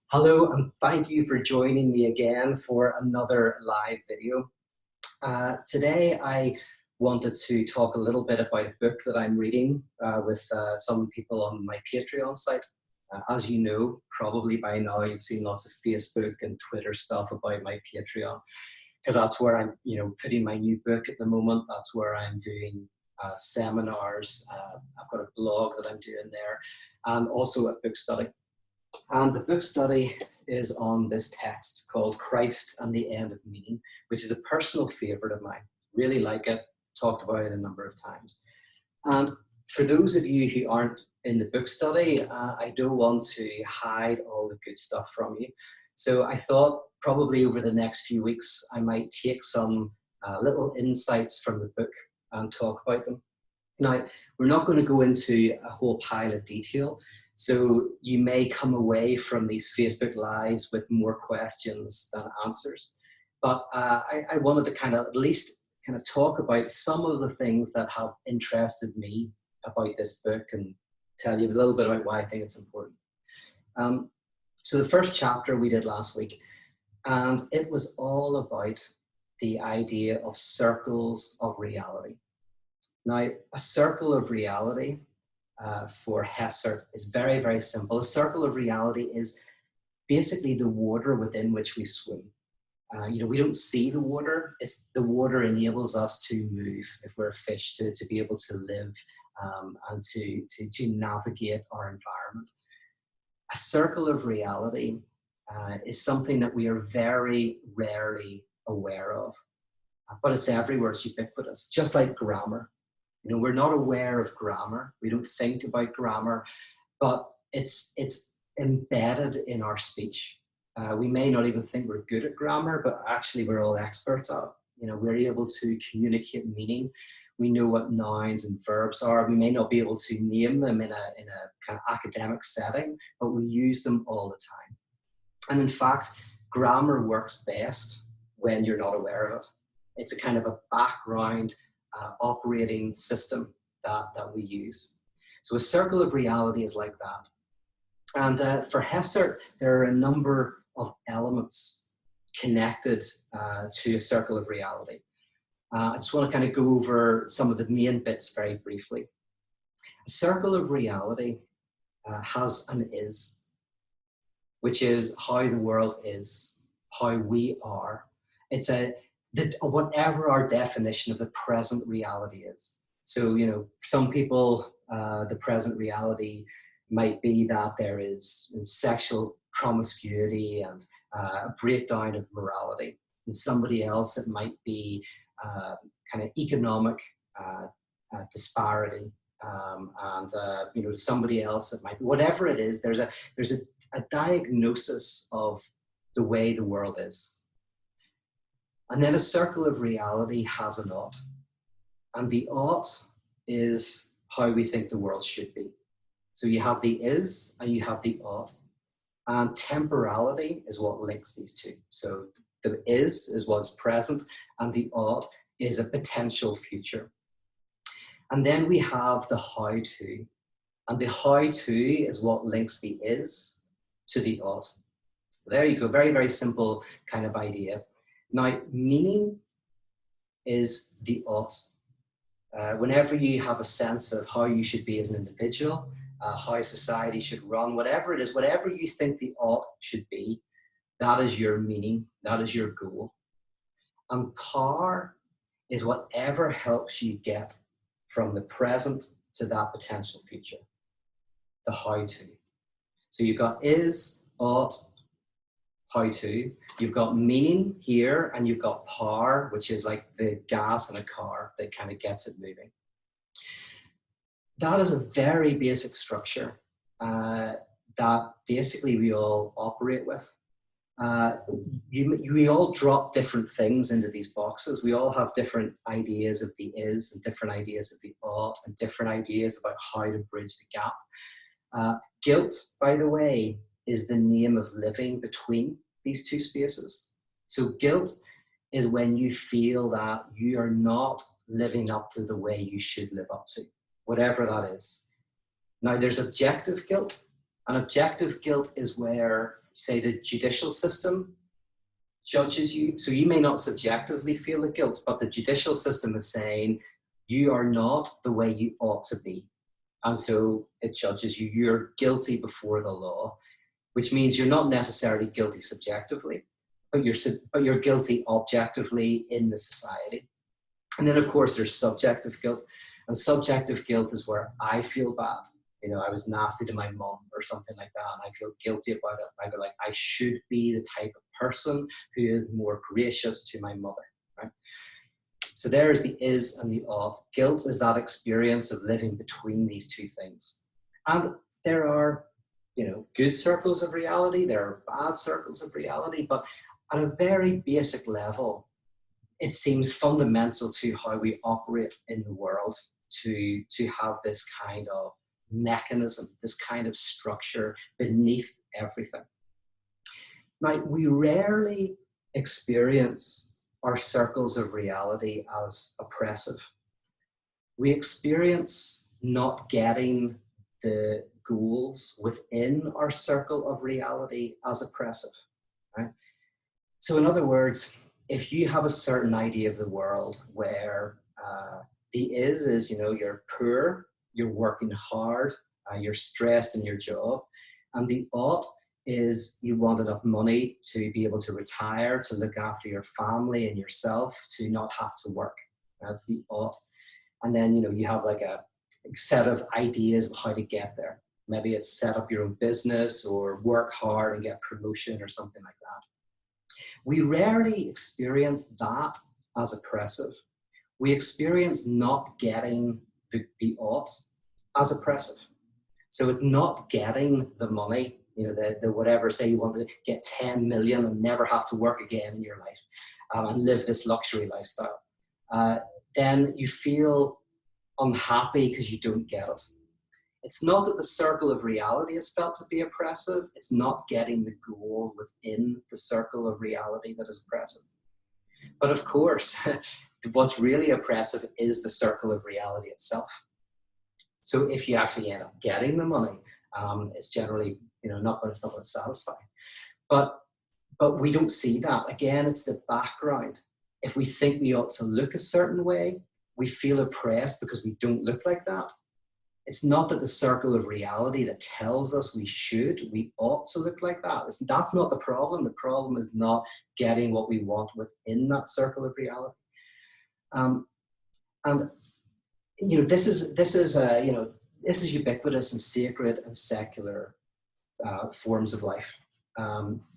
Hello, and thank you for joining me again for another live video. Today, I wanted to talk a little bit about a book that I'm reading with some people on my Patreon site. As you know, probably by now, you've seen lots of Facebook and Twitter stuff about my Patreon, because that's where I'm, putting my new book at the moment. That's where I'm doing seminars. I've got a blog that I'm doing there, and also a book study. And the book study is on this text called Christ and the End of Meaning, which is a personal favorite of mine. Really like it, talked about it a number of times. And for those of you who aren't in the book study, I don't want to hide all the good stuff from you. So I thought probably over the next few weeks, I might take some little insights from the book and talk about them. Now, we're not going to go into a whole pile of detail, so you may come away from these Facebook Lives with more questions than answers. But I wanted to at least talk about some of the things that have interested me about this book and tell you a little bit about why I think it's important. So the first chapter we did last week, and it was all about the idea of circles of reality. Now, a circle of reality for Hesser is very, very simple. A circle of reality is basically the water within which we swim. We don't see the water. It's the water enables us to move, if we're a fish, to be able to live and to navigate our environment. A circle of reality is something that we are very rarely aware of, but it's everywhere. It's ubiquitous, just like grammar. We're not aware of grammar. We don't think about grammar, but it's embedded in our speech. We may not even think we're good at grammar, but actually we're all experts at it. We're able to communicate meaning. We know what nouns and verbs are. We may not be able to name them in a kind of academic setting, but we use them all the time. And in fact, grammar works best when you're not aware of it. It's a kind of a background operating system that we use. So a circle of reality is like that. And for Hesser, there are a number of elements connected to a circle of reality. I just want to go over some of the main bits very briefly. A circle of reality has an is, which is how the world is, how we are. It's whatever our definition of the present reality is. So, some people, the present reality might be that there is sexual promiscuity and a breakdown of morality. And somebody else, it might be kind of economic disparity. And somebody else, it might be whatever it is. There's a diagnosis of the way the world is. And then a circle of reality has an ought. And the ought is how we think the world should be. So you have the is and you have the ought. And temporality is what links these two. So the is what's present, and the ought is a potential future. And then we have the how to. And the how to is what links the is to the ought. There you go. Very, very simple kind of idea. Now, meaning is the ought. Whenever you have a sense of how you should be as an individual, how society should run, whatever it is, whatever you think the ought should be, that is your meaning, that is your goal. And power is whatever helps you get from the present to that potential future, the how to. So you've got is, ought, how to. You've got meaning here, and you've got power, which is like the gas in a car that kind of gets it moving. That is a very basic structure that basically we all operate with. We all drop different things into these boxes. We all have different ideas of the is and different ideas of the ought and different ideas about how to bridge the gap. Guilt, by the way, is the name of living between these two spaces. So guilt is when you feel that you are not living up to the way you should live up to, whatever that is. Now, there's objective guilt, And objective guilt is where, say, the judicial system judges you. So you may not subjectively feel the guilt, but the judicial system is saying you are not the way you ought to be. And so it judges you. You're guilty before the law, which means you're not necessarily guilty subjectively, but you're guilty objectively in the society. And then, of course, there's subjective guilt. And subjective guilt is where I feel bad. You know, I was nasty to my mom or something like that, and I feel guilty about it. I go like, I should be the type of person who is more gracious to my mother, right? So there is the is and the ought. Guilt is that experience of living between these two things. And there are, you know, good circles of reality, there are bad circles of reality, but at a very basic level, it seems fundamental to how we operate in the world to have this kind of mechanism, this kind of structure beneath everything. Now, we rarely experience our circles of reality as oppressive. We experience not getting the goals within our circle of reality as oppressive, right? So in other words, if you have a certain idea of the world where the is, you know, you're poor, you're working hard, you're stressed in your job, and the ought is you want enough money to be able to retire, to look after your family and yourself, to not have to work. That's the ought. And then, you know, you have like a set of ideas of how to get there. Maybe it's set up your own business or work hard and get promotion or something like that. We rarely experience that as oppressive. We experience not getting the ought as oppressive. So it's not getting the money, you know, the whatever, say you want to get 10 million and never have to work again in your life and live this luxury lifestyle. Then you feel unhappy because you don't get it. It's not that the circle of reality is felt to be oppressive. It's not getting the goal within the circle of reality that is oppressive. But of course, what's really oppressive is the circle of reality itself. So if you actually end up getting the money, it's generally, you know, not going to satisfy. But we don't see that. Again, it's the background. If we think we ought to look a certain way, we feel oppressed because we don't look like that. It's not that the circle of reality that tells us we ought to look like that. That's not the problem. The problem is not getting what we want within that circle of reality. And you know, this is ubiquitous in sacred and secular forms of life.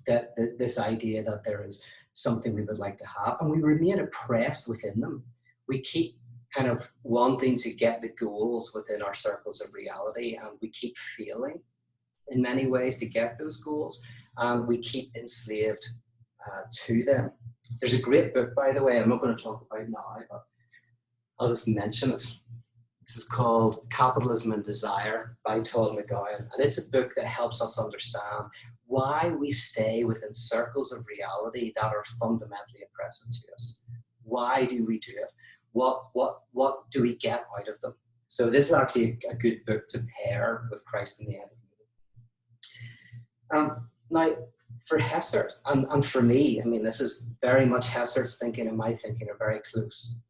This idea that there is something we would like to have, and we remain oppressed within them. We keep kind of wanting to get the goals within our circles of reality, and we keep failing in many ways to get those goals, and we keep enslaved to them. There's a great book, by the way, I'm not going to talk about it now, but I'll just mention it. This is called Capitalism and Desire by Todd McGowan, and it's a book that helps us understand why we stay within circles of reality that are fundamentally oppressive to us. Why do we do it? What do we get out of them? So this is actually a good book to pair with Christ in the End of the Now, for Hessert, and for me, I mean, this is very much Hessert's thinking and my thinking are very close,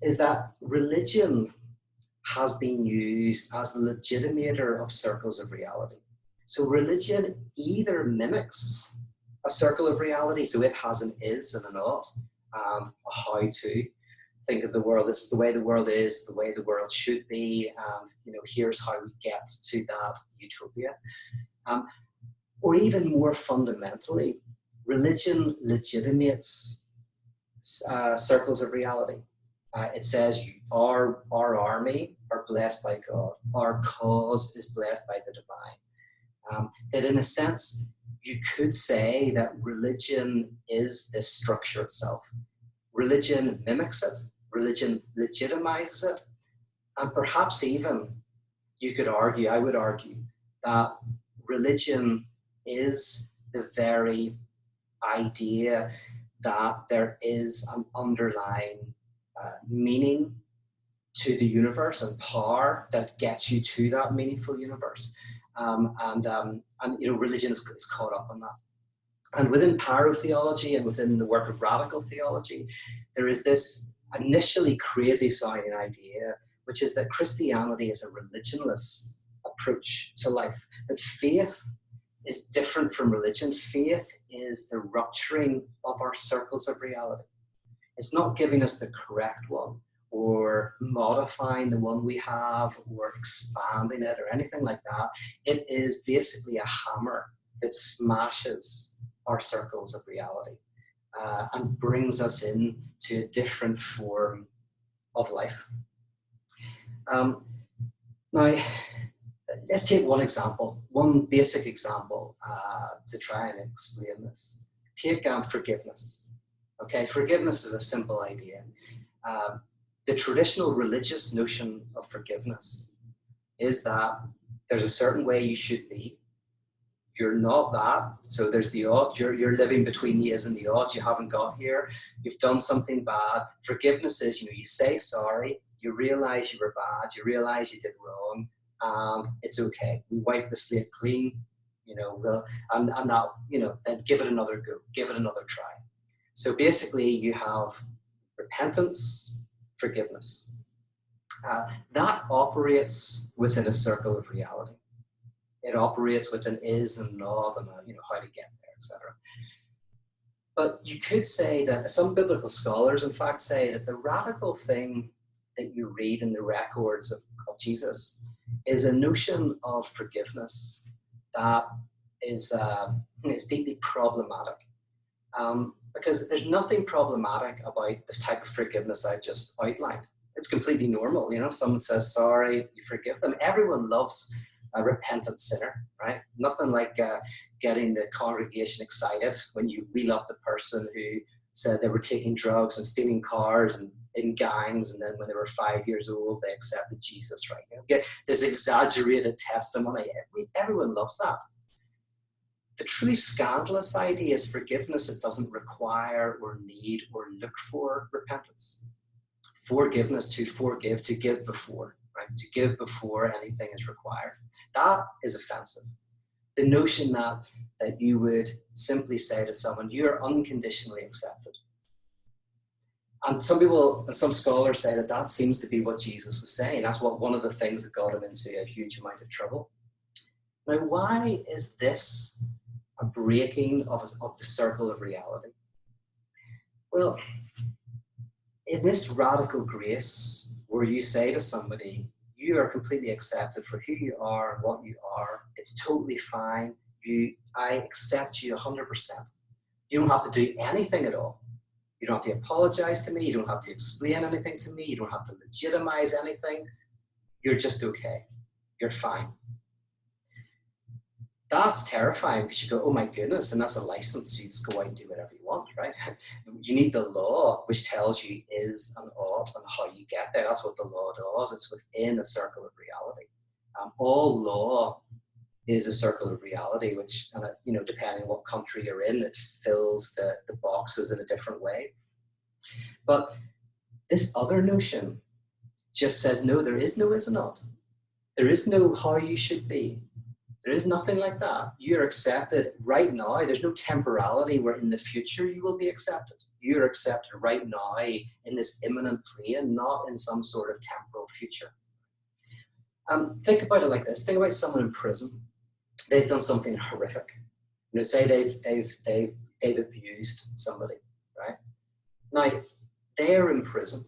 is that religion has been used as the legitimator of circles of reality. So religion either mimics a circle of reality, so it has an is and an ought, and a how to think of the world. This is the way the world is, the way the world should be, and you know, here's how we get to that utopia. Or even more fundamentally, religion legitimates circles of reality. It says our army are blessed by God. Our cause is blessed by the divine. That in a sense, you could say that religion is this structure itself. Religion mimics it. Religion legitimizes it. And perhaps even you could argue, I would argue, that religion is the very idea that there is an underlying meaning to the universe and power that gets you to that meaningful universe. And religion is caught up in that. And within parotheology and within the work of radical theology, there is this initially crazy sounding idea, which is that Christianity is a religionless approach to life, that faith is different from religion. Faith is the rupturing of our circles of reality. It's not giving us the correct one or modifying the one we have or expanding it or anything like that. It is basically a hammer that smashes our circles of reality and brings us into a different form of life. Now, let's take one example, one basic example to try and explain this. Take forgiveness. Okay, forgiveness is a simple idea. The traditional religious notion of forgiveness is that there's a certain way you should be. You're not that, so there's the odd. You're living between the is and the odd. You haven't got here. You've done something bad. Forgiveness is, you say sorry. You realize you were bad. You realize you did wrong, and it's okay. We wipe the slate clean, and that, then give it another go. Give it another try. So basically, you have repentance, forgiveness. That operates within a circle of reality. It operates with an is and not, and how to get there, etc. But you could say that some biblical scholars, in fact, say that the radical thing that you read in the records of Jesus is a notion of forgiveness that is deeply problematic. Because there's nothing problematic about the type of forgiveness I just outlined. It's completely normal. If someone says sorry, you forgive them. Everyone loves a repentant sinner, right? Nothing like getting the congregation excited when you wheel up the person who said they were taking drugs and stealing cars and in gangs, and then when they were 5 years old, they accepted Jesus, right? Get this exaggerated testimony. Everyone loves that. The truly scandalous idea is forgiveness that doesn't require or need or look for repentance. Forgiveness, to forgive, to give before, right? To give before anything is required. That is offensive. The notion that you would simply say to someone, you're unconditionally accepted. And some scholars say that seems to be what Jesus was saying. That's one of the things that got him into a huge amount of trouble. Now, why is this a breaking of the circle of reality? Well, in this radical grace, where you say to somebody, you are completely accepted for who you are and what you are, it's totally fine. I accept you 100%. You don't have to do anything at all. You don't have to apologize to me. You don't have to explain anything to me. You don't have to legitimize anything. You're just okay. You're fine. That's terrifying because you go, oh my goodness, and that's a license to just go out and do whatever you want, right? You need the law, which tells you is and ought and how you get there. That's what the law does. It's within a circle of reality. All law is a circle of reality, which, depending on what country you're in, it fills the boxes in a different way. But this other notion just says, no, there is no is and not. There is no how you should be. There is nothing like that. You're accepted right now. There's no temporality where in the future you will be accepted. You're accepted right now in this imminent plane, not in some sort of temporal future. Think about it like this. Think about someone in prison. They've done something horrific. Say they've abused somebody, right? Now, they're in prison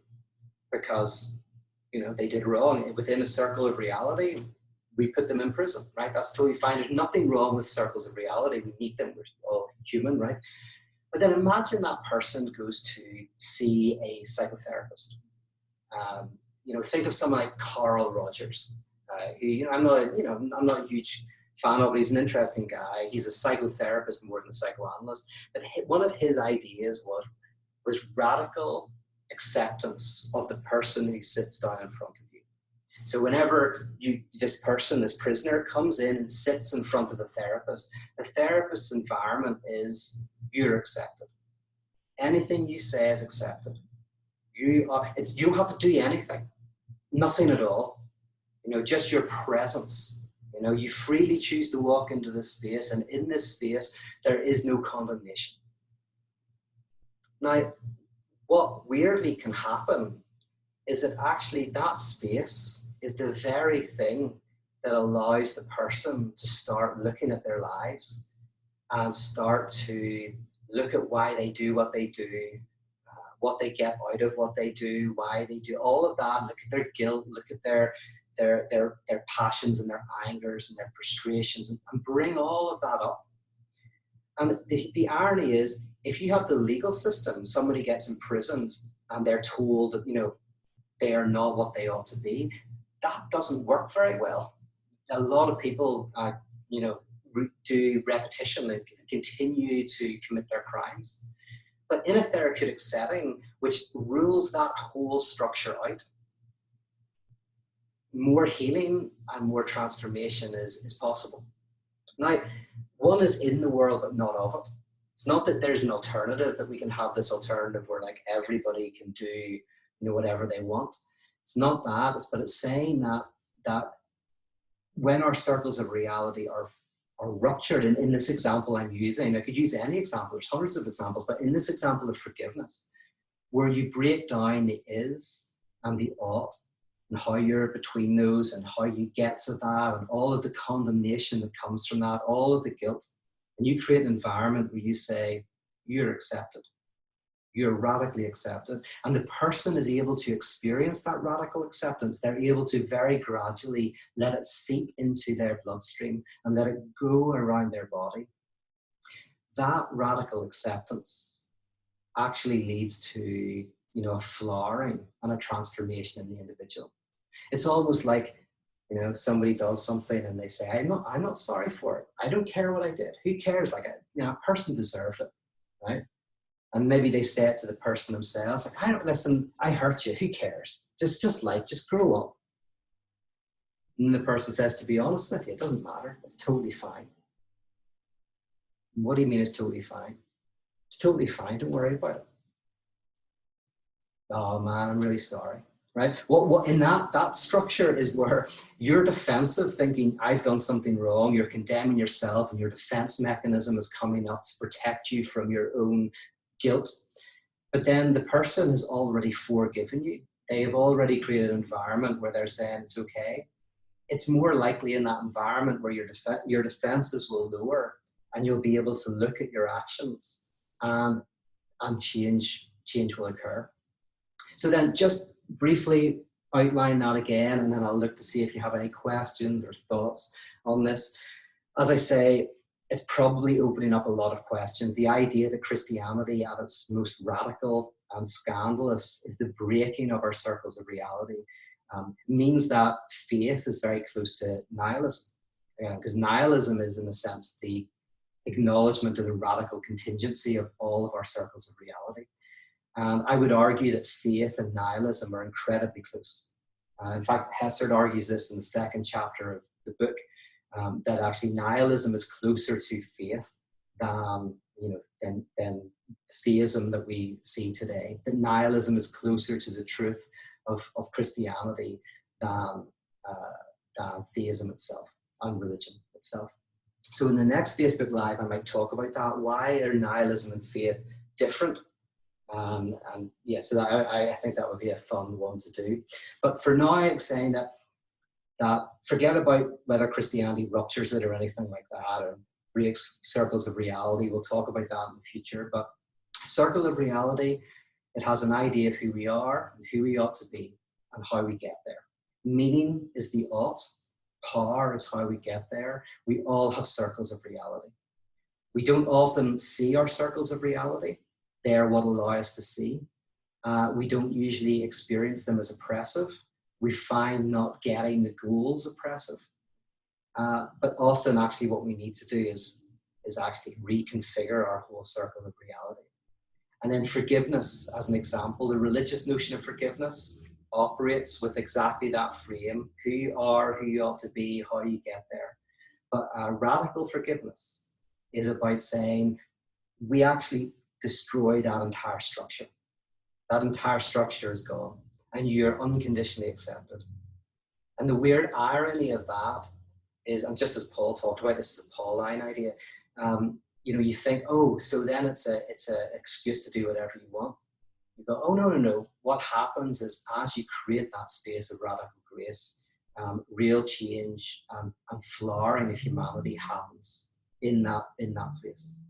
because, they did wrong. Within a circle of reality, we put them in prison, right? That's totally fine. There's nothing wrong with circles of reality. We need them. We're all human, right? But then imagine that person goes to see a psychotherapist. Think of someone like Carl Rogers, who I'm not a huge fan of, but he's an interesting guy. He's a psychotherapist more than a psychoanalyst. But one of his ideas was radical acceptance of the person who sits down in front of you. So whenever this prisoner comes in and sits in front of the therapist's environment is you're accepted. Anything you say is accepted. You don't have to do anything. Nothing at all. Just your presence. You freely choose to walk into this space, and in this space, there is no condemnation. Now, what weirdly can happen is that actually that space is the very thing that allows the person to start looking at their lives and start to look at why they do what they do, what they get out of what they do, why they do all of that. Look at their guilt, look at their passions and their angers and their frustrations, and bring all of that up. And the irony is, if you have the legal system, somebody gets imprisoned and they're told that they are not what they ought to be. That doesn't work very well. A lot of people, do repetition and continue to commit their crimes. But in a therapeutic setting, which rules that whole structure out, more healing and more transformation is possible. Now, one is in the world, but not of it. It's not that there's an alternative, that we can have this alternative where like everybody can do whatever they want. It's not that, but it's saying that when our circles of reality are ruptured, in this example I'm using, I could use any example, there's hundreds of examples, but in this example of forgiveness, where you break down the is and the ought, and how you're between those, and how you get to that, and all of the condemnation that comes from that, all of the guilt, and you create an environment where you say, you're accepted. You're radically accepted. And the person is able to experience that radical acceptance. They're able to very gradually let it seep into their bloodstream and let it go around their body. That radical acceptance actually leads to a flowering and a transformation in the individual. It's almost like somebody does something and they say, I'm not sorry for it. I don't care what I did. Who cares? Like a person deserved it, right? And maybe they say it to the person themselves, like, listen, I hurt you. Who cares? Just grow up. And the person says, to be honest with you, it doesn't matter. It's totally fine. What do you mean it's totally fine? It's totally fine. Don't worry about it. Oh man, I'm really sorry. Right? What in that structure is where you're defensive, thinking I've done something wrong. You're condemning yourself, and your defense mechanism is coming up to protect you from your own guilt. But then the person has already forgiven you. They have already created an environment where they're saying it's okay. It's more likely in that environment where your defenses will lower, and you'll be able to look at your actions, and change will occur. So then just briefly outline that again, and then I'll look to see if you have any questions or thoughts on this. As I say, it's probably opening up a lot of questions. The idea that Christianity at its most radical and scandalous is the breaking of our circles of reality means that faith is very close to nihilism. Because nihilism is, in a sense, the acknowledgement of the radical contingency of all of our circles of reality. And I would argue that faith and nihilism are incredibly close. In fact, Hessard argues this in the second chapter of the book, that actually nihilism is closer to faith than theism that we see today. That nihilism is closer to the truth of Christianity than theism itself and religion itself. So in the next Facebook Live, I might talk about that. Why are nihilism and faith different? So I think that would be a fun one to do. But for now, I'm saying that forget about whether Christianity ruptures it or anything like that, or breaks circles of reality. We'll talk about that in the future. But circle of reality, it has an idea of who we are and who we ought to be and how we get there. Meaning is the ought. Power is how we get there. We all have circles of reality. We don't often see our circles of reality. They are what allow us to see. We don't usually experience them as oppressive. We find not getting the goals oppressive. But often actually what we need to do is actually reconfigure our whole circle of reality. And then forgiveness, as an example, the religious notion of forgiveness operates with exactly that frame: who you are, who you ought to be, how you get there. But radical forgiveness is about saying we actually destroy that entire structure. That entire structure is gone. and you're unconditionally accepted. And the weird irony of that is, and just as Paul talked about, this is a Pauline idea, you think, oh, so then it's a excuse to do whatever you want. You go, oh, no. What happens is, as you create that space of radical grace, real change and flowering of humanity happens in that place.